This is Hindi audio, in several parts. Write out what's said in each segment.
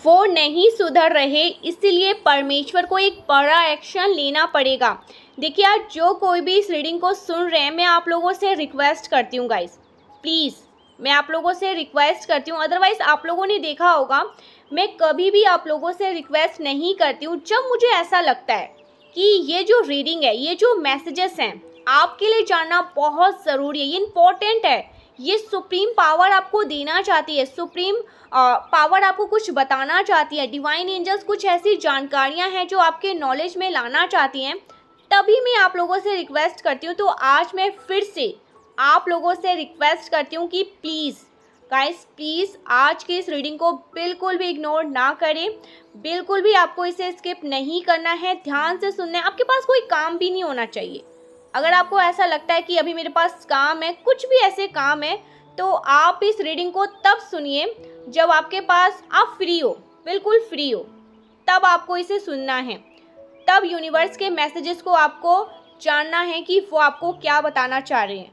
वो नहीं सुधर रहे, इसीलिए परमेश्वर को एक बड़ा एक्शन लेना पड़ेगा। देखिए आज जो कोई भी इस रीडिंग को सुन रहे हैं, मैं आप लोगों से रिक्वेस्ट करती हूँ गाइस, प्लीज़ मैं आप लोगों से रिक्वेस्ट करती हूँ। अदरवाइज़ आप लोगों ने देखा होगा, मैं कभी भी आप लोगों से रिक्वेस्ट नहीं करती हूँ जब मुझे ऐसा लगता है कि ये जो रीडिंग है, ये जो मैसेजेस हैं, आपके लिए जानना बहुत ज़रूरी है, ये इम्पोर्टेंट है। ये सुप्रीम पावर आपको देना चाहती है, सुप्रीम पावर आपको कुछ बताना चाहती है। डिवाइन एंजल्स कुछ ऐसी जानकारियाँ हैं जो आपके नॉलेज में लाना चाहती हैं, तभी मैं आप लोगों से रिक्वेस्ट करती हूँ। तो आज मैं फिर से आप लोगों से रिक्वेस्ट करती हूँ कि प्लीज़ गाइस, प्लीज़ आज की इस रीडिंग को बिल्कुल भी इग्नोर ना करें, बिल्कुल भी आपको इसे स्किप नहीं करना है, ध्यान से सुनना है। आपके पास कोई काम भी नहीं होना चाहिए। अगर आपको ऐसा लगता है कि अभी मेरे पास काम है, कुछ भी ऐसे काम है, तो आप इस रीडिंग को तब सुनिए जब आपके पास आप फ्री हो, बिल्कुल फ्री हो, तब आपको इसे सुनना है। तब यूनिवर्स के मैसेजेस को आपको जानना है कि वो आपको क्या बताना चाह रहे हैं,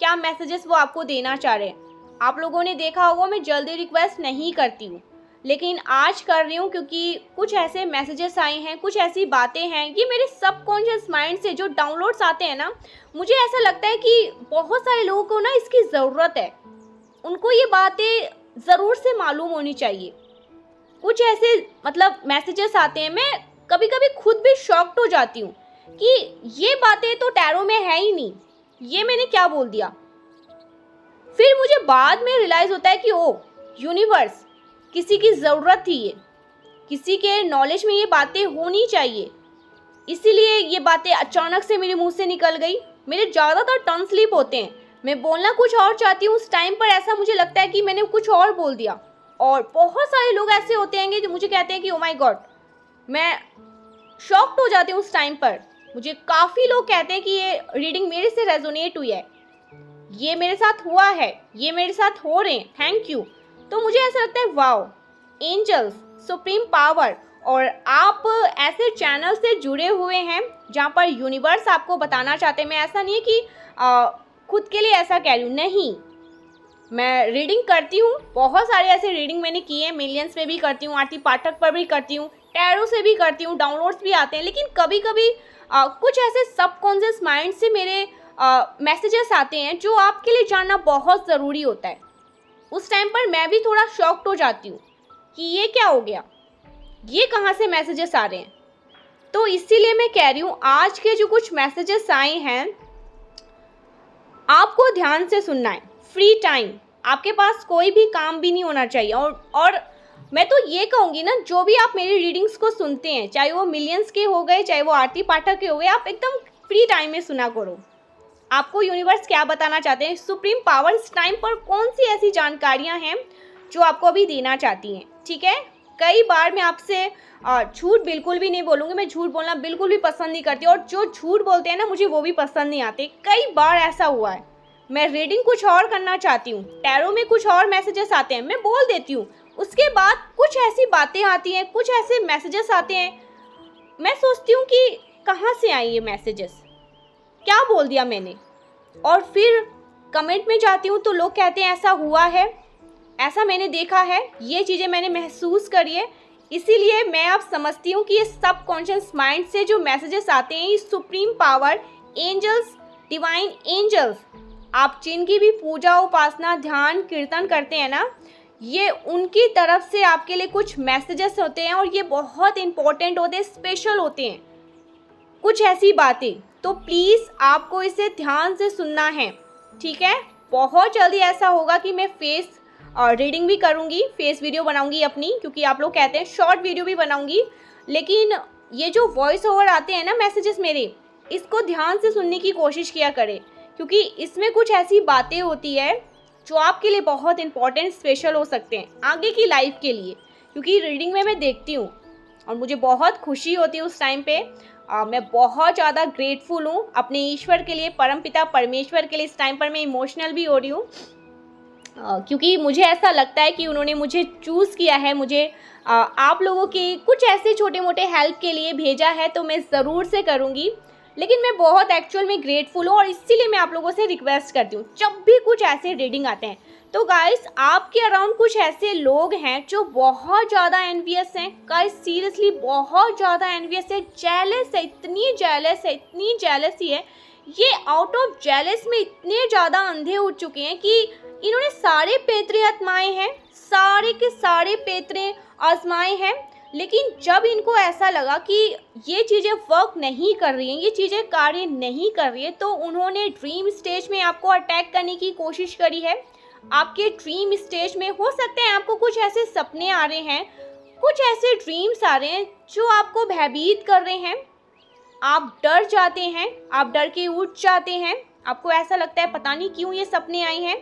क्या मैसेजेस वो आपको देना चाह रहे हैं। आप लोगों ने देखा होगा, मैं जल्दी रिक्वेस्ट नहीं करती हूँ, लेकिन आज कर रही हूँ क्योंकि कुछ ऐसे मैसेजेस आए हैं, कुछ ऐसी बातें हैं, ये मेरे सबकॉन्शियस माइंड से जो डाउनलोड्स आते हैं ना, मुझे ऐसा लगता है कि बहुत सारे लोगों को ना इसकी ज़रूरत है, उनको ये बातें ज़रूर से मालूम होनी चाहिए। कुछ ऐसे मतलब मैसेजेस आते हैं, मैं कभी कभी खुद भी शॉक्ड हो जाती हूँ कि ये बातें तो टैरो में है ही नहीं, ये मैंने क्या बोल दिया। फिर मुझे बाद में रियलाइज़ होता है कि ओ यूनिवर्स, किसी की ज़रूरत थी, ये किसी के नॉलेज में ये बातें होनी चाहिए, इसीलिए ये बातें अचानक से मेरे मुंह से निकल गई। मेरे ज़्यादातर टंग स्लिप होते हैं, मैं बोलना कुछ और चाहती हूँ, उस टाइम पर ऐसा मुझे लगता है कि मैंने कुछ और बोल दिया। और बहुत सारे लोग ऐसे होते हैं जो मुझे कहते हैं कि ओ माय गॉड, मैं शॉक्ड हो जाती हूँ उस टाइम पर। मुझे काफ़ी लोग कहते हैं कि ये रीडिंग मेरे से रेजोनेट हुई है, ये मेरे साथ हुआ है, ये मेरे साथ हो रहे हैं, थैंक यू। तो मुझे ऐसा लगता है वाओ, एंजल्स, सुप्रीम पावर, और आप ऐसे चैनल से जुड़े हुए हैं जहाँ पर यूनिवर्स आपको बताना चाहते हैं। मैं ऐसा नहीं है कि खुद के लिए ऐसा कह रही हूँ, नहीं, मैं रीडिंग करती हूँ, बहुत सारे ऐसे रीडिंग मैंने किए हैं, मिलियंस पे भी करती हूँ, आरती पाठक पर भी करती हूँ, टैरो से भी करती हूँ, डाउनलोड्स भी आते हैं। लेकिन कभी कभी कुछ ऐसे सबकॉन्शियस माइंड से मेरे मैसेजेस आते हैं जो आपके लिए जानना बहुत ज़रूरी होता है। उस टाइम पर मैं भी थोड़ा शॉक्ड हो जाती हूँ कि ये क्या हो गया, ये कहाँ से मैसेजेस आ रहे हैं। तो इसीलिए मैं कह रही हूँ, आज के जो कुछ मैसेजेस आए हैं आपको ध्यान से सुनना है। फ्री टाइम, आपके पास कोई भी काम भी नहीं होना चाहिए। और मैं तो ये कहूँगी ना, जो भी आप मेरी रीडिंग्स को सुनते हैं, चाहे वो मिलियंस के हो गए, चाहे वो आरती पाठक के हो गए, आप एकदम फ्री टाइम में सुना करो। आपको यूनिवर्स क्या बताना चाहते हैं, सुप्रीम पावर इस टाइम पर कौन सी ऐसी जानकारियां हैं जो आपको अभी देना चाहती हैं, ठीक है। कई बार मैं आपसे झूठ बिल्कुल भी नहीं बोलूँगी, मैं झूठ बोलना बिल्कुल भी पसंद नहीं करती, और जो झूठ बोलते हैं ना, मुझे वो भी पसंद नहीं आते। कई बार ऐसा हुआ है, मैं रीडिंग कुछ और करना चाहती हूँ, टैरो में कुछ और मैसेजेस आते हैं, मैं बोल देती हूँ, उसके बाद कुछ ऐसी बातें आती हैं, कुछ ऐसे मैसेजेस आते हैं, मैं सोचती हूँ कि कहाँ से आई ये मैसेजेस, क्या बोल दिया मैंने। और फिर कमेंट में जाती हूँ तो लोग कहते हैं ऐसा हुआ है, ऐसा मैंने देखा है, ये चीज़ें मैंने महसूस करी है। इसीलिए मैं अब समझती हूँ कि ये सबकॉन्शियस माइंड से जो मैसेजेस आते हैं, ये supreme power, angels, divine angels, आप जिनकी भी पूजा, उपासना, ध्यान, कीर्तन करते हैं ना, ये उनकी तरफ से आपके लिए कुछ मैसेजेस होते हैं, और ये बहुत इंपॉर्टेंट होते हैं, स्पेशल होते हैं कुछ ऐसी बातें। तो प्लीज़ आपको इसे ध्यान से सुनना है, ठीक है। बहुत जल्दी ऐसा होगा कि मैं फेस रीडिंग भी करूँगी, फेस वीडियो बनाऊँगी अपनी, क्योंकि आप लोग कहते हैं शॉर्ट वीडियो भी बनाऊँगी। लेकिन ये जो वॉइस ओवर आते हैं ना मैसेजेस मेरे, इसको ध्यान से सुनने की कोशिश किया करें, क्योंकि इसमें कुछ ऐसी बातें होती है जो आपके लिए बहुत इंपॉर्टेंट, स्पेशल हो सकते हैं आगे की लाइफ के लिए। क्योंकि रीडिंग में मैं देखती हूँ और मुझे बहुत खुशी होती है उस टाइम पे। मैं बहुत ज़्यादा ग्रेटफुल हूँ अपने ईश्वर के लिए, परमपिता परमेश्वर के लिए। इस टाइम पर मैं इमोशनल भी हो रही हूँ, क्योंकि मुझे ऐसा लगता है कि उन्होंने मुझे चूज़ किया है, मुझे आप लोगों के कुछ ऐसे छोटे मोटे हेल्प के लिए भेजा है, तो मैं ज़रूर से करूँगी। लेकिन मैं बहुत एक्चुअल में ग्रेटफुल हूँ और इसीलिए मैं आप लोगों से रिक्वेस्ट करती हूँ जब भी कुछ ऐसे रीडिंग आते हैं तो गाइस आपके अराउंड कुछ ऐसे लोग हैं जो बहुत ज़्यादा एनवियस हैं। गाइस सीरियसली बहुत ज़्यादा एनवियस है, जेलस है, इतनी जेलस है, इतनी जेलसी है। ये आउट ऑफ जेलस में इतने ज़्यादा अंधे हो चुके हैं कि इन्होंने सारे पैतरे आजमाए हैं, सारे के सारे पैतरे आजमाए हैं, लेकिन जब इनको ऐसा लगा कि ये चीज़ें वर्क नहीं कर रही हैं, ये चीज़ें कार्य नहीं कर रही है, तो उन्होंने ड्रीम स्टेज में आपको अटैक करने की कोशिश करी है। आपके ड्रीम स्टेज में हो सकते हैं आपको कुछ ऐसे सपने आ रहे हैं, कुछ ऐसे ड्रीम्स आ रहे हैं जो आपको भयभीत कर रहे हैं। आप डर जाते हैं, आप डर के उठ जाते हैं, आपको ऐसा लगता है पता नहीं क्यों ये सपने आए हैं।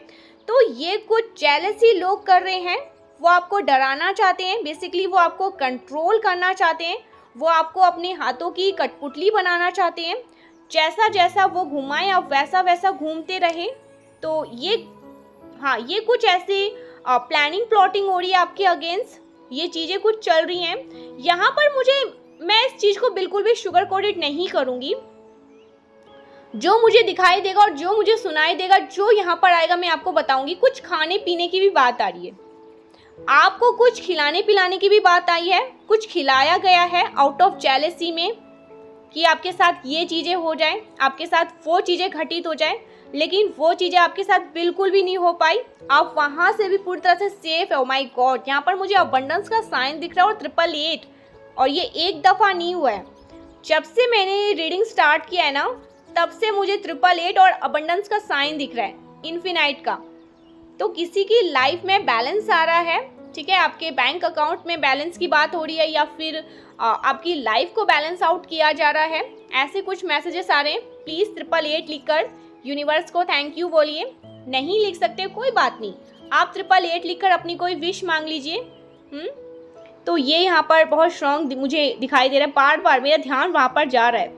तो ये कुछ जेलसी लोग कर रहे हैं, वो आपको डराना चाहते हैं, बेसिकली वो आपको कंट्रोल करना चाहते हैं, वो आपको अपने हाथों की कठपुतली बनाना चाहते हैं। जैसा जैसा वो घुमाएं आप वैसा वैसा घूमते रहे। तो ये कुछ ऐसे प्लानिंग प्लॉटिंग हो रही है आपके अगेंस्ट, ये चीज़ें कुछ चल रही हैं यहाँ पर। मैं इस चीज़ को बिल्कुल भी शुगर कोटेड नहीं करूँगी। जो मुझे दिखाई देगा और जो मुझे सुनाई देगा, जो यहाँ पर आएगा मैं आपको बताऊंगी। कुछ खाने पीने की भी बात आ रही है, आपको कुछ खिलाने पिलाने की भी बात आई है, कुछ खिलाया गया है आउट ऑफ जेलसी में कि आपके साथ ये चीज़ें हो जाए, आपके साथ वो चीज़ें घटित हो जाए, लेकिन वो चीज़ें आपके साथ बिल्कुल भी नहीं हो पाई। आप वहाँ से भी पूरी तरह से सेफ है। ओ माय गॉड, यहाँ पर मुझे अबंडेंस का साइन दिख रहा है और 888, और ये एक दफ़ा नहीं हुआ है। जब से मैंने रीडिंग स्टार्ट किया है ना, तब से मुझे 888 और अबंडेंस का साइन दिख रहा है, इन्फिनाइट का। तो किसी की लाइफ में बैलेंस आ रहा है, ठीक है, आपके बैंक अकाउंट में बैलेंस की बात हो रही है, या फिर आपकी लाइफ को बैलेंस आउट किया जा रहा है, ऐसे कुछ मैसेजेस आ रहे हैं। प्लीज़ 888 लिखकर यूनिवर्स को थैंक यू बोलिए। नहीं लिख सकते कोई बात नहीं, आप 888 लिखकर अपनी कोई विश मांग लीजिए। तो ये यहाँ पर बहुत स्ट्रॉन्ग मुझे दिखाई दे रहा है, बार बार मेरा ध्यान वहाँ पर जा रहा है।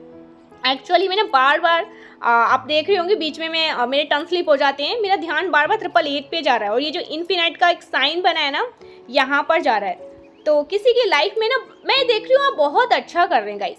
एक्चुअली मैंने बार बार आप देख रहे होंगे बीच में मेरे टंग स्लिप हो जाते हैं, मेरा ध्यान बार बार 888 पे जा रहा है, और ये जो इन्फिनाइट का एक साइन बना है ना, यहाँ पर जा रहा है। तो किसी की लाइफ में ना मैं देख रही हूँ आप बहुत अच्छा कर रहे हैं गाइस,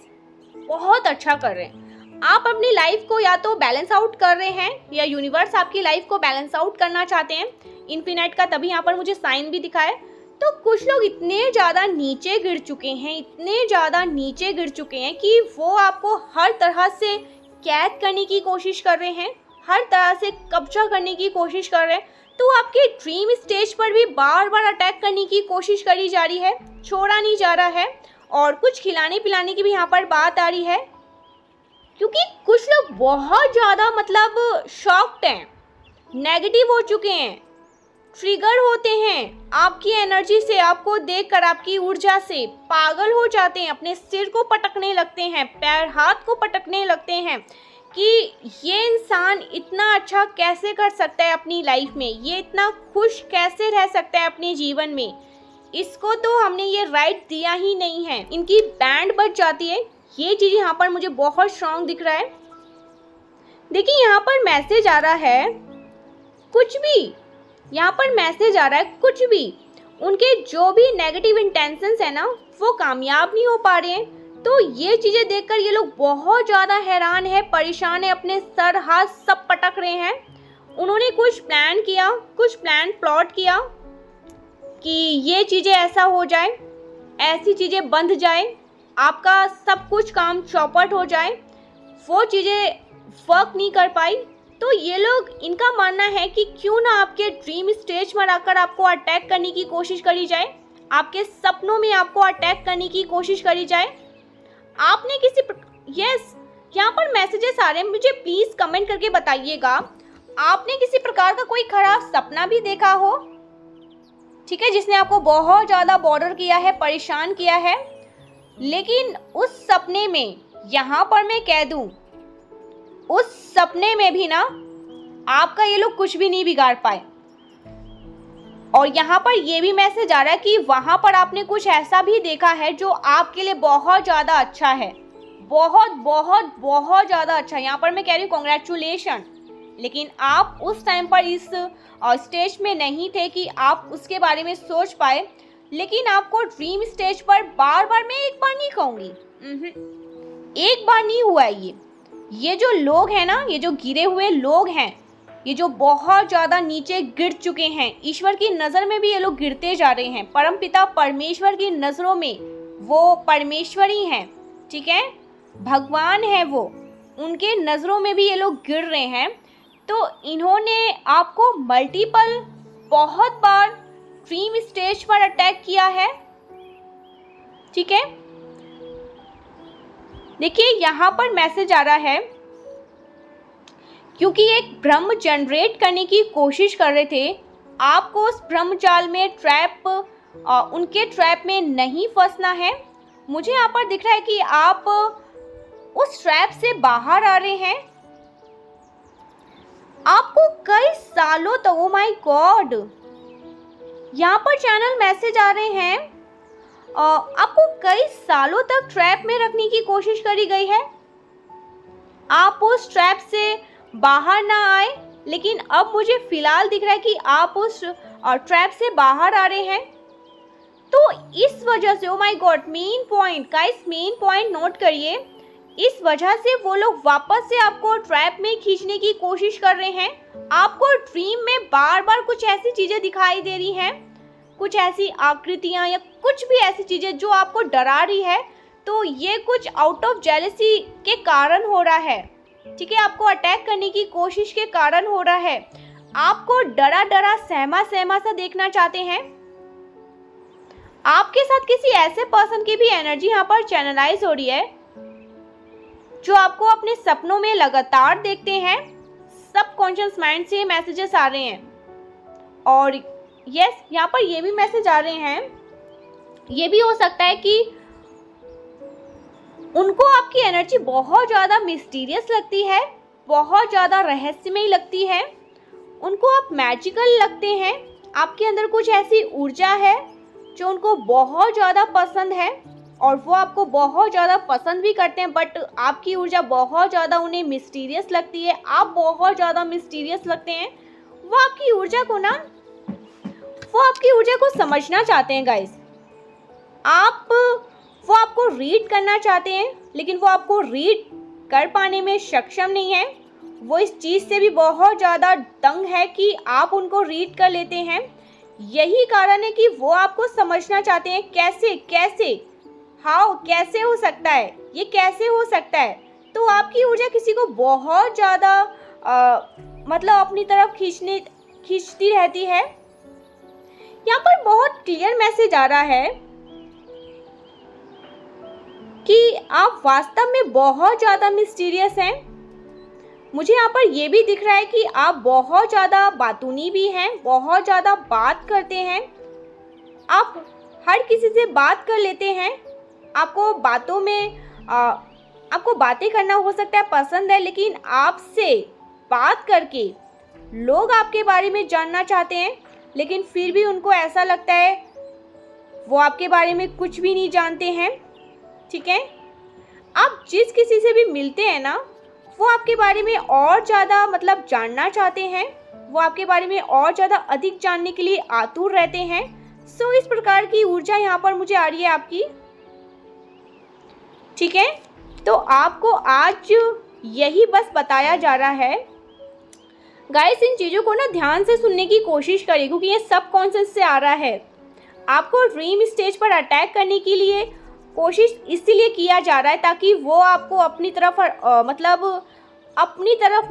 बहुत अच्छा कर रहे हैं। आप अपनी लाइफ को या तो बैलेंस आउट कर रहे हैं, या यूनिवर्स आपकी लाइफ को बैलेंस आउट करना चाहते हैं इन्फिनाइट का, तभी यहाँ पर मुझे साइन भी दिखा है। तो कुछ लोग इतने ज़्यादा नीचे गिर चुके हैं, इतने ज़्यादा नीचे गिर चुके हैं कि वो आपको हर तरह से कैद करने की कोशिश कर रहे हैं, हर तरह से कब्जा करने की कोशिश कर रहे हैं। तो आपके ड्रीम स्टेज पर भी बार बार अटैक करने की कोशिश करी जा रही है, छोड़ा नहीं जा रहा है। और कुछ खिलाने पिलाने की भी यहाँ पर बात आ रही है, क्योंकि कुछ लोग बहुत ज़्यादा मतलब शॉक्ड हैं, नेगेटिव हो चुके हैं, ट्रिगर होते हैं आपकी एनर्जी से, आपको देखकर आपकी ऊर्जा से पागल हो जाते हैं, अपने सिर को पटकने लगते हैं, पैर हाथ को पटकने लगते हैं कि ये इंसान इतना अच्छा कैसे कर सकता है अपनी लाइफ में, ये इतना खुश कैसे रह सकता है अपने जीवन में, इसको तो हमने ये राइट दिया ही नहीं है। इनकी बैंड बज जाती है। ये चीज़ यहाँ पर मुझे बहुत स्ट्रांग दिख रहा है। देखिए यहाँ पर मैसेज आ रहा है, कुछ भी यहाँ पर मैसेज आ रहा है, कुछ भी उनके जो भी नेगेटिव इंटेंशंस है ना, वो कामयाब नहीं हो पा रहे हैं। तो ये चीज़ें देखकर ये लोग बहुत ज़्यादा हैरान है, परेशान है, अपने सर हाथ सब पटक रहे हैं। उन्होंने कुछ प्लान किया, कुछ प्लान प्लॉट किया कि ये चीज़ें ऐसा हो जाए, ऐसी चीज़ें बंध जाए, आपका सब कुछ काम चौपट हो जाए। वो चीज़ें वर्क नहीं कर पाई। तो ये लोग, इनका मानना है कि क्यों ना आपके ड्रीम स्टेज पर आकर आपको अटैक करने की कोशिश करी जाए, आपके सपनों में आपको अटैक करने की कोशिश करी जाए। आपने किसी यस यहाँ पर मैसेजेस आ रहे हैं, मुझे प्लीज़ कमेंट करके बताइएगा, आपने किसी प्रकार का कोई खराब सपना भी देखा हो, ठीक है, जिसने आपको बहुत ज़्यादा बॉर्डर किया है, परेशान किया है, लेकिन उस सपने में, यहाँ पर मैं कह दूँ, उस सपने में भी ना आपका ये लोग कुछ भी नहीं बिगाड़ पाए। और यहाँ पर ये भी मैसेज आ रहा है कि वहाँ पर आपने कुछ ऐसा भी देखा है जो आपके लिए बहुत ज़्यादा अच्छा है, बहुत बहुत बहुत ज़्यादा अच्छा। यहाँ पर मैं कह रही हूँ कॉन्ग्रेचुलेशन, लेकिन आप उस टाइम पर इस स्टेज में नहीं थे कि आप उसके बारे में सोच पाए। लेकिन आपको ड्रीम स्टेज पर बार बार, मैं एक बार नहीं कहूँगी, एक बार नहीं हुआ है ये, ये जो लोग हैं ना, ये जो गिरे हुए लोग हैं, ये जो बहुत ज़्यादा नीचे गिर चुके हैं, ईश्वर की नज़र में भी ये लोग गिरते जा रहे हैं। परमपिता परमेश्वर की नज़रों में वो परमेश्वर ही हैं, ठीक है, भगवान है वो, उनके नज़रों में भी ये लोग गिर रहे हैं। तो इन्होंने आपको मल्टीपल बहुत बार ड्रीम स्टेज पर अटैक किया है, ठीक है। देखिए यहाँ पर मैसेज आ रहा है, क्योंकि एक भ्रम जनरेट करने की कोशिश कर रहे थे, आपको उस भ्रम जाल में उनके ट्रैप में नहीं फंसना है। मुझे यहाँ पर दिख रहा है कि आप उस ट्रैप से बाहर आ रहे हैं। आपको कई सालों तक, ओ माय गॉड, यहाँ पर चैनल मैसेज आ रहे हैं, आपको कई सालों तक ट्रैप में रखने की कोशिश करी गई है। आप उस ट्रैप से बाहर ना आए, लेकिन अब मुझे फिलहाल दिख रहा है कि आप उस ट्रैप से बाहर आ रहे हैं। तो इस वजह से, oh my God, main point guys, main point note करिए, इस वजह से वो लोग वापस से आपको ट्रैप में खींचने की कोशिश कर रहे हैं। आपको ड्रीम में बार बार कुछ ऐसी चीजें दिखाई दे रही हैं, कुछ ऐसी आकृतियां या कुछ भी ऐसी चीजें जो आपको डरा रही है। तो ये कुछ आउट ऑफ जेलसी के कारण हो रहा है, ठीक है, आपको अटैक करने की कोशिश के कारण हो रहा है। आपको डरा डरा सहमा सहमा सा देखना चाहते हैं। आपके साथ किसी ऐसे पर्सन की भी एनर्जी यहाँ पर चैनलाइज हो रही है जो आपको अपने सपनों में लगातार देखते हैं। सबकॉन्शियस माइंड से मैसेजेस आ रहे हैं। और यस, यहाँ पर ये भी मैसेज आ रहे हैं, ये भी हो सकता है कि उनको आपकी एनर्जी बहुत ज़्यादा मिस्टीरियस लगती है, बहुत ज़्यादा रहस्यमयी लगती है, उनको आप मैजिकल लगते हैं। आपके अंदर कुछ ऐसी ऊर्जा है जो उनको बहुत ज़्यादा पसंद है और वो आपको बहुत ज़्यादा पसंद भी करते हैं, बट आपकी ऊर्जा बहुत ज़्यादा उन्हें मिस्टीरियस लगती है, आप बहुत ज़्यादा मिस्टीरियस लगते हैं। वो आपकी ऊर्जा को समझना चाहते हैं गाइस। वो आपको रीड करना चाहते हैं, लेकिन वो आपको रीड कर पाने में सक्षम नहीं है। वो इस चीज़ से भी बहुत ज़्यादा दंग है कि आप उनको रीड कर लेते हैं। यही कारण है कि वो आपको समझना चाहते हैं, कैसे हो सकता है, ये कैसे हो सकता है। तो आपकी ऊर्जा किसी को बहुत ज़्यादा मतलब अपनी तरफ खींचती रहती है। यहाँ पर बहुत क्लियर मैसेज आ रहा है कि आप वास्तव में बहुत ज़्यादा मिस्टीरियस हैं। मुझे यहाँ पर ये भी दिख रहा है कि आप बहुत ज़्यादा बातूनी भी हैं, बहुत ज़्यादा बात करते हैं, आप हर किसी से बात कर लेते हैं। आपको बातें करना हो सकता है पसंद है, लेकिन आपसे बात करके लोग आपके बारे में जानना चाहते हैं, लेकिन फिर भी उनको ऐसा लगता है वो आपके बारे में कुछ भी नहीं जानते हैं, ठीक है। आप जिस किसी से भी मिलते हैं ना, वो आपके बारे में और ज़्यादा मतलब जानना चाहते हैं, वो आपके बारे में और ज़्यादा अधिक जानने के लिए आतुर रहते हैं। सो इस प्रकार की ऊर्जा यहाँ पर मुझे आ रही है आपकी, ठीक है। तो आपको आज यही बस बताया जा रहा है गाइस, इन चीज़ों को ना ध्यान से सुनने की कोशिश करिए, क्योंकि ये सबकॉन्शियस से आ रहा है। आपको ड्रीम स्टेज पर अटैक करने के लिए कोशिश इसीलिए किया जा रहा है ताकि वो आपको अपनी तरफ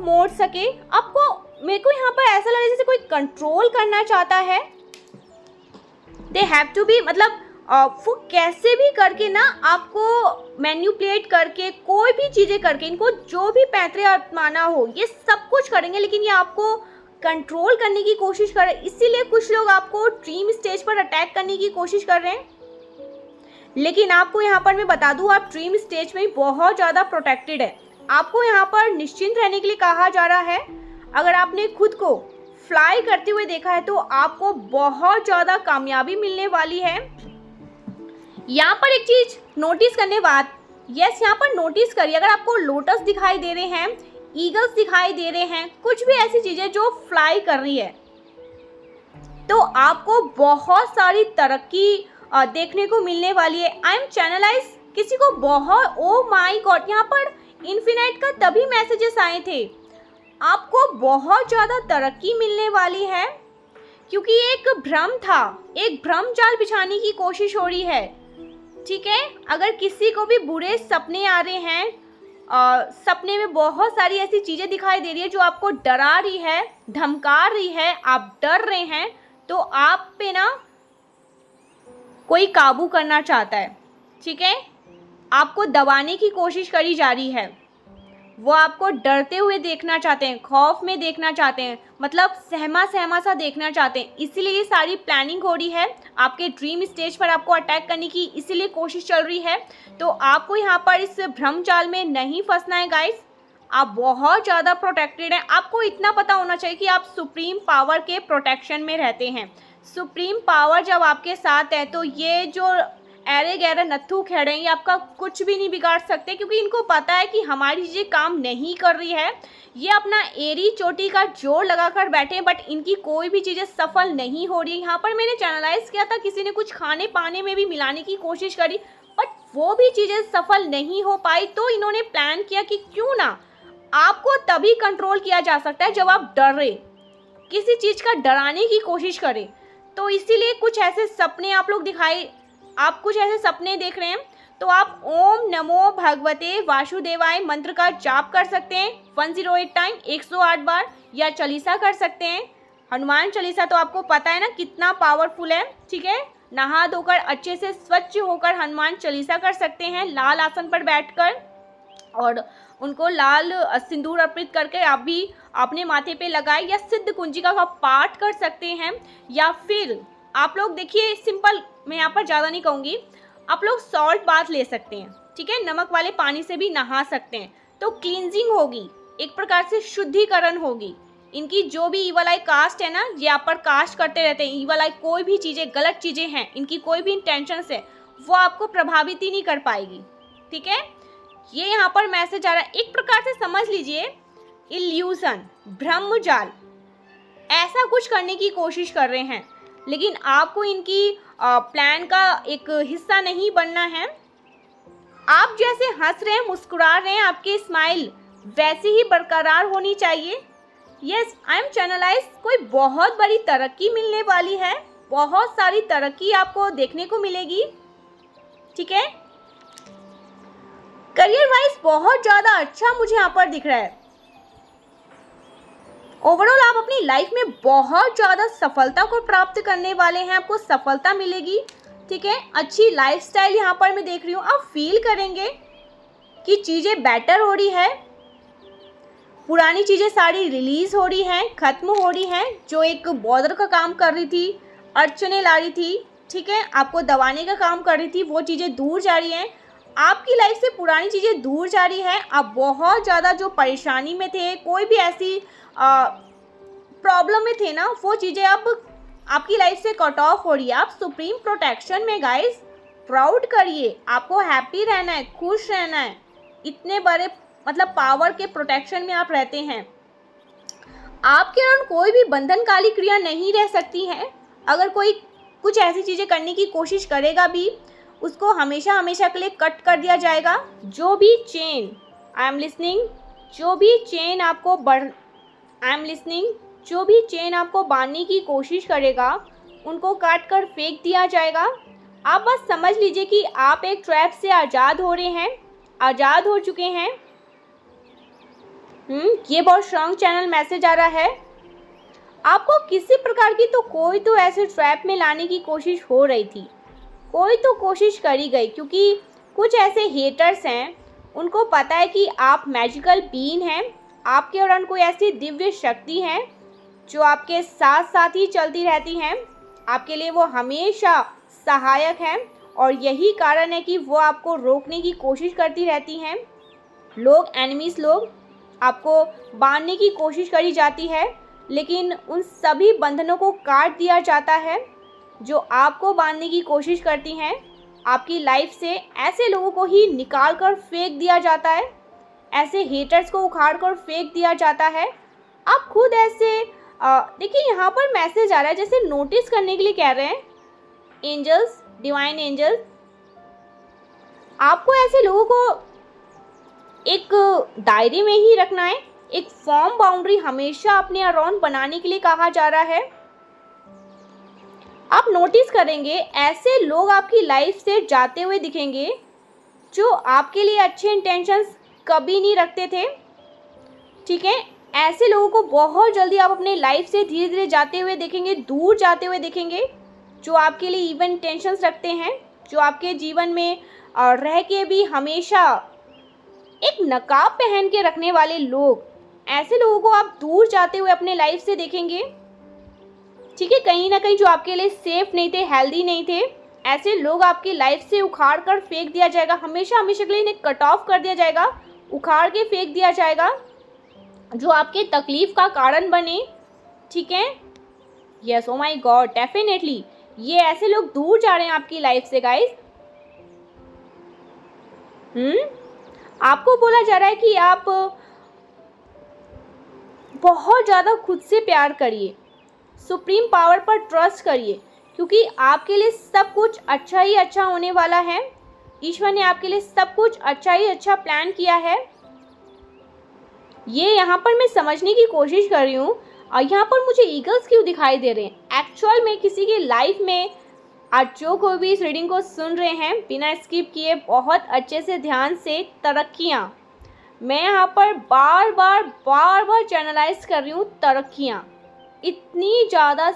मोड़ सके। आपको, मेरे को यहाँ पर ऐसा लग रहा है जैसे कोई कंट्रोल करना चाहता है। दे हैव टू बी, मतलब वो कैसे भी करके ना आपको मैन्युपुलेट करके, कोई भी चीज़ें करके, इनको जो भी पैंतरे आत्माना हो, ये सब कुछ करेंगे, लेकिन ये आपको कंट्रोल करने की कोशिश कर रहे हैं। इसीलिए कुछ लोग आपको ड्रीम स्टेज पर अटैक करने की कोशिश कर रहे हैं। लेकिन आपको यहाँ पर मैं बता दूँ, आप ड्रीम स्टेज में बहुत ज़्यादा प्रोटेक्टेड है। आपको यहाँ पर निश्चिंत रहने के लिए कहा जा रहा है। अगर आपने खुद को फ्लाई करते हुए देखा है तो आपको बहुत ज़्यादा कामयाबी मिलने वाली है। यहाँ पर एक चीज़ नोटिस करने बात, यस, यहाँ पर नोटिस करिए, अगर आपको लोटस दिखाई दे रहे हैं, ईगल्स दिखाई दे रहे हैं, कुछ भी ऐसी चीज़ें जो फ्लाई कर रही है, तो आपको बहुत सारी तरक्की देखने को मिलने वाली है। आई एम चैनलाइज किसी को बहुत, ओ माय गॉड, यहाँ पर इन्फिनाइट का तभी मैसेजेस आए थे, आपको बहुत ज़्यादा तरक्की मिलने वाली है, क्योंकि एक भ्रम था, एक भ्रम जाल बिछाने की कोशिश हो रही है। ठीक है, अगर किसी को भी बुरे सपने आ रहे हैं, सपने में बहुत सारी ऐसी चीज़ें दिखाई दे रही है जो आपको डरा रही है, धमका रही है, आप डर रहे हैं, तो आप पे ना कोई काबू करना चाहता है। ठीक है, आपको दबाने की कोशिश करी जा रही है, वो आपको डरते हुए देखना चाहते हैं, खौफ में देखना चाहते हैं, मतलब सहमा सहमा सा देखना चाहते हैं। इसीलिए ये सारी प्लानिंग हो रही है, आपके ड्रीम स्टेज पर आपको अटैक करने की इसीलिए कोशिश चल रही है। तो आपको यहाँ पर इस भ्रम जाल में नहीं फंसना है गाइस, आप बहुत ज़्यादा प्रोटेक्टेड हैं। आपको इतना पता होना चाहिए कि आप सुप्रीम पावर के प्रोटेक्शन में रहते हैं। सुप्रीम पावर जब आपके साथ है तो ये जो ऐरे गैरे नत्थू खेड़े ये आपका कुछ भी नहीं बिगाड़ सकते, क्योंकि इनको पता है कि हमारी चीज़ें काम नहीं कर रही है। ये अपना एड़ी चोटी का जोर लगाकर बैठे हैं, बट इनकी कोई भी चीज़ें सफल नहीं हो रही है। यहाँ पर मैंने चैनलाइज किया था, किसी ने कुछ खाने पाने में भी मिलाने की कोशिश करी, बट वो भी चीज़ें सफल नहीं हो पाई। तो इन्होंने प्लान किया कि क्यों ना आपको तभी कंट्रोल किया जा सकता है जब आप डरे, किसी चीज़ का डराने की कोशिश करें। तो इसीलिए कुछ ऐसे सपने आप कुछ ऐसे सपने देख रहे हैं, तो आप ओम नमो भगवते वासुदेवाय मंत्र का जाप कर सकते हैं 108 टाइम, 108 बार, या चालीसा कर सकते हैं। हनुमान चालीसा तो आपको पता है ना कितना पावरफुल है। ठीक है, नहा धोकर अच्छे से स्वच्छ होकर हनुमान चालीसा कर सकते हैं लाल आसन पर बैठकर, और उनको लाल सिंदूर अर्पित करके आप भी अपने माथे पे लगाए, या सिद्ध कुंजिका का पाठ कर सकते हैं। या फिर आप लोग देखिए सिंपल, मैं यहाँ पर ज़्यादा नहीं कहूँगी, आप लोग सॉल्ट बाथ ले सकते हैं। ठीक है, नमक वाले पानी से भी नहा सकते हैं, तो क्लींजिंग होगी, एक प्रकार से शुद्धिकरण होगी। इनकी जो भी ईवल आई कास्ट है ना, ये आप पर कास्ट करते रहते हैं। ईवल आई कोई भी चीज़ें, गलत चीज़ें हैं, इनकी कोई भी इंटेंशन है, वो आपको प्रभावित ही नहीं कर पाएगी। ठीक है, ये यहाँ पर मैसेज आ रहा है, एक प्रकार से समझ लीजिए इल्यूशन, ब्रह्मजाल, ऐसा कुछ करने की कोशिश कर रहे हैं, लेकिन आपको इनकी प्लान का एक हिस्सा नहीं बनना है। आप जैसे हंस रहे हैं, मुस्कुरा रहे हैं, आपकी स्माइल वैसे ही बरकरार होनी चाहिए। यस, आई एम चैनलाइज, कोई बहुत बड़ी तरक्की मिलने वाली है, बहुत सारी तरक्की आपको देखने को मिलेगी। ठीक है, करियर वाइज बहुत ज़्यादा अच्छा मुझे यहाँ पर दिख रहा है। ओवरऑल आप अपनी लाइफ में बहुत ज़्यादा सफलता को प्राप्त करने वाले हैं, आपको सफलता मिलेगी। ठीक है, अच्छी लाइफस्टाइल यहाँ पर मैं देख रही हूँ, आप फील करेंगे कि चीज़ें बेटर हो रही है, पुरानी चीज़ें सारी रिलीज़ हो रही हैं, ख़त्म हो रही हैं, जो एक बॉर्डर का काम कर रही थी, अड़चने ला रही थी, ठीक है, आपको दबाने का काम कर रही थी, वो चीज़ें दूर जा रही हैं। आपकी लाइफ से पुरानी चीज़ें दूर जा रही हैं। आप बहुत ज़्यादा जो परेशानी में थे, कोई भी ऐसी प्रॉब्लम में थे ना, वो चीज़ें अब आपकी लाइफ से कट ऑफ हो रही है। आप सुप्रीम प्रोटेक्शन में गाइस, प्राउड करिए, आपको हैप्पी रहना है, खुश रहना है, इतने बड़े मतलब पावर के प्रोटेक्शन में आप रहते हैं। आपके अराउंड कोई भी बंधनकाली क्रिया नहीं रह सकती है। अगर कोई कुछ ऐसी चीज़ें करने की कोशिश करेगा भी, उसको हमेशा हमेशा के लिए कट कर दिया जाएगा। जो भी चेन, आई एम लिसनिंग, जो भी चेन आपको जो भी चेन आपको बांधने की कोशिश करेगा, उनको काट कर फेंक दिया जाएगा। आप बस समझ लीजिए कि आप एक ट्रैप से आज़ाद हो रहे हैं, आज़ाद हो चुके हैं। ये बहुत स्ट्रॉन्ग चैनल मैसेज आ रहा है। आपको किसी प्रकार की कोई तो ऐसे ट्रैप में लाने की कोशिश हो रही थी, कोई तो कोशिश करी गई, क्योंकि कुछ ऐसे हेटर्स हैं, उनको पता है कि आप मैजिकल बीइंग हैं, आपके दौरान कोई ऐसी दिव्य शक्ति है जो आपके साथ साथ ही चलती रहती हैं, आपके लिए वो हमेशा सहायक हैं, और यही कारण है कि वो आपको रोकने की कोशिश करती रहती हैं। लोग, एनिमीज़ लोग, आपको बांधने की कोशिश करी जाती है, लेकिन उन सभी बंधनों को काट दिया जाता है जो आपको बांधने की कोशिश करती हैं। आपकी लाइफ से ऐसे लोगों को ही निकाल कर फेंक दिया जाता है, ऐसे हेटर्स को उखाड़ कर फेंक दिया जाता है। आप खुद ऐसे देखिए, यहाँ पर मैसेज आ रहा है जैसे नोटिस करने के लिए कह रहे हैं एंजल्स, डिवाइन एंजल्स, आपको ऐसे लोगों को एक दायरे में ही रखना है। एक फॉर्म बाउंड्री हमेशा अपने अराउंड बनाने के लिए कहा जा रहा है। आप नोटिस करेंगे ऐसे लोग आपकी लाइफ से जाते हुए दिखेंगे जो आपके लिए अच्छे इंटेंशंस कभी नहीं रखते थे, ठीक है। ऐसे लोगों को बहुत जल्दी आप अपने लाइफ से धीरे धीरे जाते हुए देखेंगे, दूर जाते हुए देखेंगे, जो आपके लिए इवन इंटेंशंस रखते हैं, जो आपके जीवन में रह के भी हमेशा एक नकाब पहन के रखने वाले लोग, ऐसे लोगों को आप दूर जाते हुए अपने लाइफ से देखेंगे, ठीक है। कहीं ना कहीं जो आपके लिए सेफ नहीं थे, हेल्दी नहीं थे, ऐसे लोग आपकी लाइफ से उखाड़ कर फेंक दिया जाएगा। हमेशा हमेशा के लिए इन्हें कट ऑफ कर दिया जाएगा, उखाड़ के फेंक दिया जाएगा, जो आपके तकलीफ का कारण बने, ठीक है। Yes, oh my God, definitely ये ऐसे लोग दूर जा रहे हैं आपकी लाइफ से गाइस। आपको बोला जा रहा है कि आप बहुत ज़्यादा खुद से प्यार करिए, सुप्रीम पावर पर ट्रस्ट करिए, क्योंकि आपके लिए सब कुछ अच्छा ही अच्छा होने वाला है। ईश्वर ने आपके लिए सब कुछ अच्छा ही अच्छा प्लान किया है। ये यहाँ पर मैं समझने की कोशिश कर रही हूँ। यहाँ पर मुझे ईगल्स क्यों दिखाई दे रहे हैं? एक्चुअल में किसी की लाइफ में आज जो कोई भी इस रीडिंग को सुन रहे हैं, बिना स्किप किए बहुत अच्छे से ध्यान से, तरक्कियाँ, मैं यहाँ पर बार बार चैनलाइज कर रही हूँ। तरक्कियाँ, इतनी ज़्यादा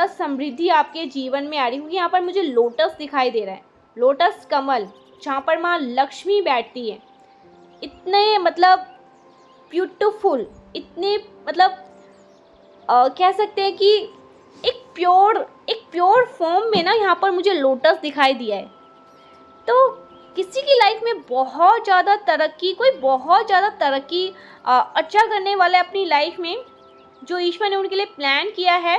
समृद्धि आपके जीवन में आ रही है। यहाँ पर मुझे लोटस दिखाई दे रहा है, लोटस कमल, जहाँ पर माँ लक्ष्मी बैठती है। इतने मतलब ब्यूटीफुल, इतने मतलब कह सकते हैं कि एक प्योर फॉर्म में ना यहाँ पर मुझे लोटस दिखाई दिया है। तो किसी की लाइफ में बहुत ज़्यादा तरक्की, कोई बहुत ज़्यादा तरक्की अच्छा करने वाला है अपनी लाइफ में, जो ईश्वर ने उनके लिए प्लान किया है,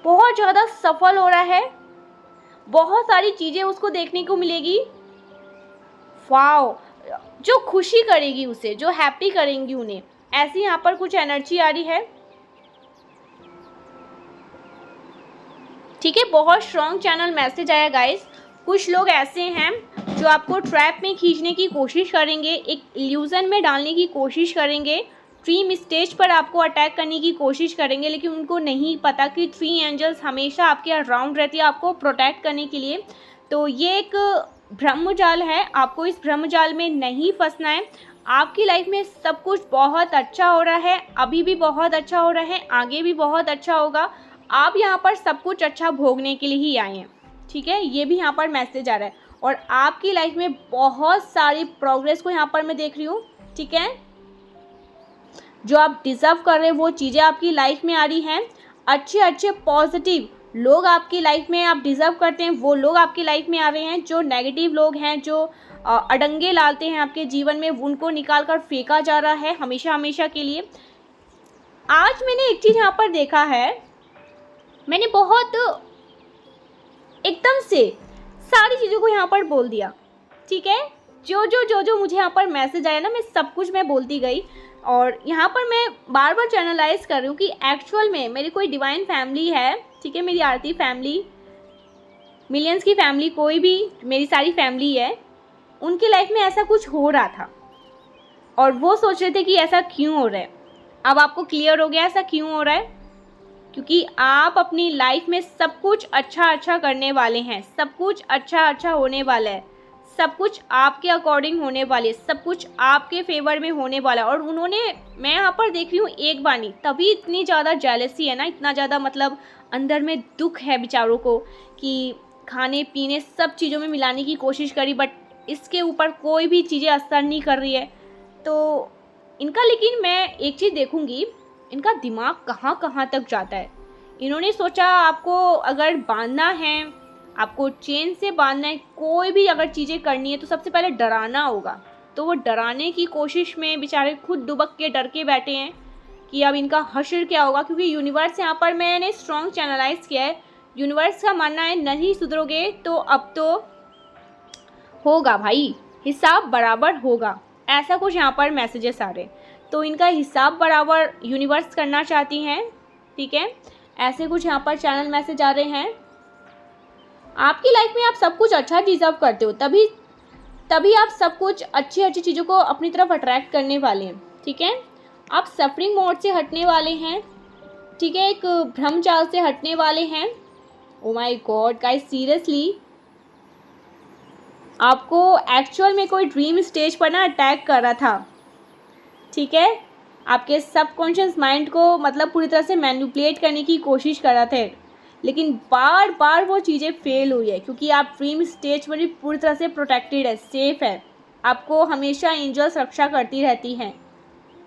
बहुत ज़्यादा सफल हो रहा है, बहुत सारी चीज़ें उसको देखने को मिलेगी। वाओ, जो खुशी करेगी उसे, जो हैप्पी करेंगी उन्हें, ऐसी यहाँ पर कुछ एनर्जी आ रही है, ठीक है। बहुत स्ट्रॉन्ग चैनल मैसेज आया गाइस। कुछ लोग ऐसे हैं जो आपको ट्रैप में खींचने की कोशिश करेंगे, एक इल्यूजन में डालने की कोशिश करेंगे, ड्रीम स्टेज पर आपको अटैक करने की कोशिश करेंगे, लेकिन उनको नहीं पता कि 3 एंजल्स हमेशा आपके अराउंड रहती है आपको प्रोटेक्ट करने के लिए। तो ये एक ब्रह्मजाल है, आपको इस ब्रह्मजाल में नहीं फंसना है। आपकी लाइफ में सब कुछ बहुत अच्छा हो रहा है, अभी भी बहुत अच्छा हो रहा है, आगे भी बहुत अच्छा होगा। आप यहाँ पर सब कुछ अच्छा भोगने के लिए ही आए हैं, ठीक है। ये भी यहाँ पर मैसेज आ रहा है। और आपकी लाइफ में बहुत सारी प्रोग्रेस को यहाँ पर मैं देख रही हूँ, ठीक है। जो आप डिज़र्व कर रहे हैं वो चीज़ें आपकी लाइफ में आ रही हैं। अच्छे पॉजिटिव लोग आपकी लाइफ में आप डिज़र्व करते हैं, वो लोग आपकी लाइफ में आ रहे हैं। जो नेगेटिव लोग हैं, जो अड़ंगे लाते हैं आपके जीवन में, उनको निकाल कर फेंका जा रहा है हमेशा के लिए। आज मैंने एक चीज़ यहाँ पर देखा है, मैंने बहुत एकदम से सारी चीज़ों को यहाँ पर बोल दिया, ठीक है। जो मुझे यहाँ पर मैसेज आया ना, मैं सब कुछ मैं बोलती गई। और यहाँ पर मैं बार बार चैनलाइज कर रही हूँ कि एक्चुअल में मेरी कोई डिवाइन फैमिली है, ठीक है। मेरी आरती फैमिली, मिलियंस की फैमिली, कोई भी, मेरी सारी फैमिली है, उनकी लाइफ में ऐसा कुछ हो रहा था और वो सोच रहे थे कि ऐसा क्यों हो रहा है। अब आपको क्लियर हो गया ऐसा क्यों हो रहा है, क्योंकि आप अपनी लाइफ में सब कुछ अच्छा करने वाले हैं, सब कुछ अच्छा होने वाला है, सब कुछ आपके अकॉर्डिंग होने वाले, सब कुछ आपके फेवर में होने वाला है। और उन्होंने, मैं यहाँ पर देख रही हूँ एक बानी, तभी इतनी ज़्यादा जेलसी है ना, इतना ज़्यादा मतलब अंदर में दुख है बेचारों को कि खाने पीने सब चीज़ों में मिलाने की कोशिश करी, बट इसके ऊपर कोई भी चीज़ें असर नहीं कर रही है। तो इनका, लेकिन मैं एक चीज़ देखूँगी, इनका दिमाग कहाँ तक जाता है। इन्होंने सोचा आपको अगर बांधना है, आपको चेन से बांधना है, कोई भी अगर चीज़ें करनी है तो सबसे पहले डराना होगा। तो वो डराने की कोशिश में बेचारे खुद दुबक के डर के बैठे हैं कि अब इनका हश्र क्या होगा। क्योंकि यूनिवर्स, यहाँ पर मैंने स्ट्रॉन्ग चैनलाइज किया है, यूनिवर्स का मानना है नहीं सुधरोगे तो अब तो होगा भाई, हिसाब बराबर होगा, ऐसा कुछ यहाँ पर मैसेजेस आ रहे। तो इनका हिसाब बराबर यूनिवर्स करना चाहती हैं, ठीक है। ऐसे कुछ यहाँ पर चैनल मैसेज आ रहे हैं। आपकी लाइफ में आप सब कुछ अच्छा डिजर्व करते हो, तभी तभी आप सब कुछ अच्छी अच्छी चीज़ों को अपनी तरफ अट्रैक्ट करने वाले हैं। ठीक है, आप सफरिंग मोड से हटने वाले हैं। ठीक है, एक भ्रमजाल से हटने वाले हैं। Oh my God guys, seriously आपको एक्चुअल में कोई ड्रीम स्टेज पर ना अटैक कर रहा था। ठीक है, आपके सबकॉन्शियस माइंड को मतलब पूरी तरह से मैनिपुलेट करने की कोशिश कर रहा थे, लेकिन बार बार वो चीज़ें फेल हुई है, क्योंकि आप ड्रीम स्टेज पर भी पूरी तरह से प्रोटेक्टेड है, सेफ है। आपको हमेशा एंजल्स रक्षा करती रहती हैं।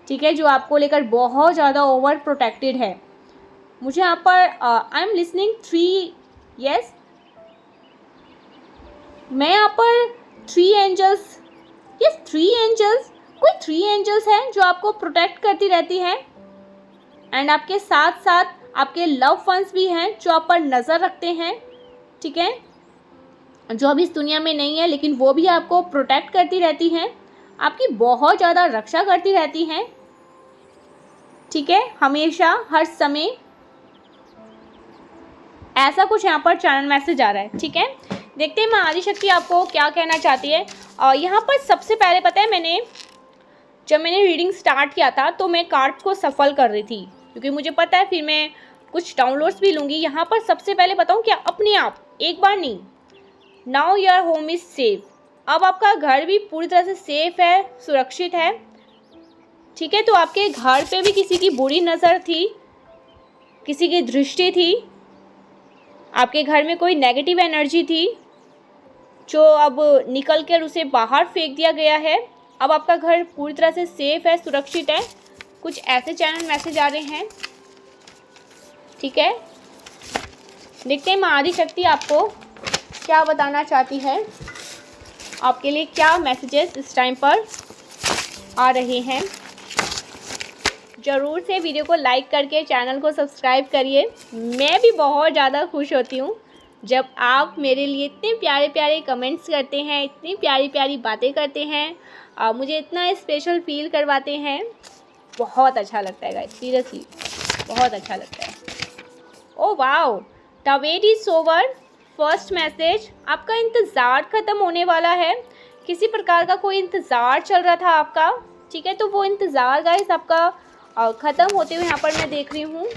ठीक है, जो आपको लेकर बहुत ज़्यादा ओवर प्रोटेक्टेड है। मुझे यहाँ पर आई एम लिसनिंग 3 यस, मैं यहाँ पर 3 एंजल्स, यस 3 एंजल्स, कोई 3 एंजल्स हैं जो आपको प्रोटेक्ट करती रहती हैं। एंड आपके साथ साथ आपके लव वंस भी हैं जो आप पर नज़र रखते हैं। ठीक है, जो अभी इस दुनिया में नहीं है, लेकिन वो भी आपको प्रोटेक्ट करती रहती हैं, आपकी बहुत ज़्यादा रक्षा करती रहती हैं। ठीक है, हमेशा हर समय ऐसा कुछ यहाँ पर चैनल मैसेज आ रहा है। ठीक है, देखते हैं माँ आदिशक्ति आपको क्या कहना चाहती है। और यहाँ पर सबसे पहले पता है, जब मैंने रीडिंग स्टार्ट किया था तो मैं कार्ड्स को सफल कर रही थी, क्योंकि मुझे पता है फिर मैं कुछ डाउनलोड्स भी लूँगी। यहाँ पर सबसे पहले बताऊँ क्या, अपने आप एक बार नहीं, now your home is safe. अब आपका घर भी पूरी तरह से सेफ है, सुरक्षित है। ठीक है, तो आपके घर पे भी किसी की बुरी नज़र थी, किसी की दृष्टि थी, आपके घर में कोई नेगेटिव एनर्जी थी जो अब निकल कर उसे बाहर फेंक दिया गया है। अब आपका घर पूरी तरह से सेफ है, सुरक्षित है। कुछ ऐसे चैनल मैसेज आ रहे हैं। ठीक है, देखते हैं माँ आदिशक्ति आपको क्या बताना चाहती है, आपके लिए क्या मैसेजेस इस टाइम पर आ रहे हैं। ज़रूर से वीडियो को लाइक करके चैनल को सब्सक्राइब करिए। मैं भी बहुत ज़्यादा खुश होती हूँ जब आप मेरे लिए इतने प्यारे प्यारे कमेंट्स करते हैं, इतनी प्यारी प्यारी बातें करते हैं, मुझे इतना स्पेशल फील करवाते हैं। बहुत अच्छा लगता है गाइस, सीरियसली बहुत अच्छा लगता है। Oh wow, the wait is over. First message, आपका इंतज़ार ख़त्म होने वाला है। किसी प्रकार का कोई इंतज़ार चल रहा था आपका। ठीक है, तो वो इंतज़ार गाइस आपका ख़त्म होते हुए यहाँ पर मैं देख रही हूँ।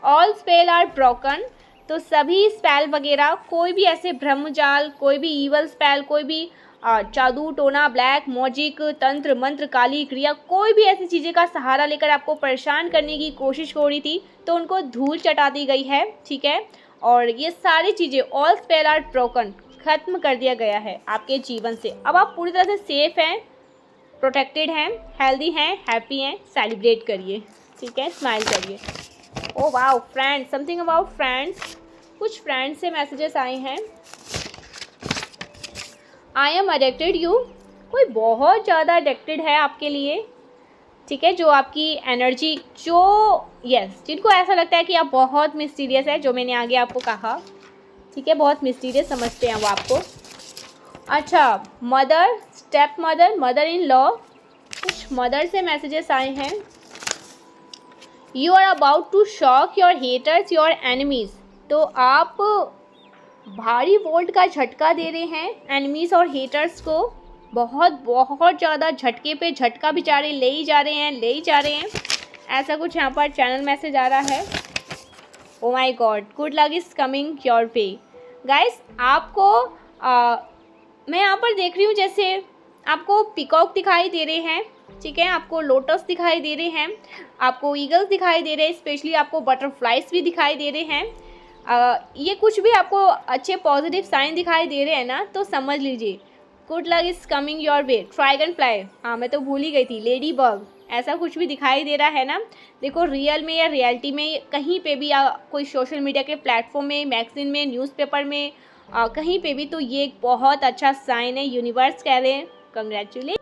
ऑल स्पेल आर ब्रोकन, तो सभी स्पेल वगैरह, कोई भी ऐसे ब्रह्मजाल, कोई भी ईवल स्पेल, कोई भी जादू टोना, ब्लैक मैजिक, तंत्र मंत्र, काली क्रिया, कोई भी ऐसी चीज़ें का सहारा लेकर आपको परेशान करने की कोशिश हो रही थी, तो उनको धूल चटा दी गई है। ठीक है, और ये सारी चीज़ें ऑल स्पेल आर ब्रोकन, ख़त्म कर दिया गया है आपके जीवन से। अब आप पूरी तरह से सेफ हैं, प्रोटेक्टेड हैं, हेल्दी हैं, हैप्पी हैं। सेलिब्रेट करिए। ठीक है, स्माइल करिए। Oh wow, friends, something about friends, कुछ फ्रेंड्स से मैसेजेस आए हैं। आई एम अडिक्टेड यू, कोई बहुत ज़्यादा अडिक्टेड है आपके लिए। ठीक है, जो आपकी एनर्जी, जो जिनको ऐसा लगता है कि आप बहुत मिस्टीरियस है, जो मैंने आगे आपको कहा। ठीक है, बहुत मिस्टीरियस समझते हैं वो आपको। अच्छा, mother, step mother, mother in law, कुछ मदर से मैसेजेस आए हैं। You are about to shock your haters, your enemies, तो आप भारी वोल्ट का झटका दे रहे हैं एनिमीज़ और हेटर्स को। बहुत बहुत ज़्यादा झटके पे झटका बेचारे ले ही जा रहे हैं, ऐसा कुछ यहाँ पर चैनल मैसेज आ रहा है। Oh my God, good luck is coming your way. Guys, आपको मैं यहाँ पर देख रही हूँ, जैसे आपको पिकॉक दिखाई दे रहे हैं। ठीक है, आपको लोटस दिखाई दे रहे हैं, आपको ईगल्स दिखाई दे रहे हैं, स्पेशली आपको बटरफ्लाइज भी दिखाई दे रहे हैं। ये कुछ भी आपको अच्छे पॉजिटिव साइन दिखाई दे रहे हैं ना, तो समझ लीजिए good luck is coming your way. Dragon fly, हाँ मैं तो भूल ही गई थी, लेडी बग, ऐसा कुछ भी दिखाई दे रहा है ना। देखो, रियल में या रियलिटी में कहीं पे भी कोई सोशल मीडिया के प्लेटफॉर्म में, मैगजीन में, न्यूज़पेपर में, कहीं पे भी, तो ये एक बहुत अच्छा साइन है। यूनिवर्स कह रहे हैं कंग्रेचुलेट।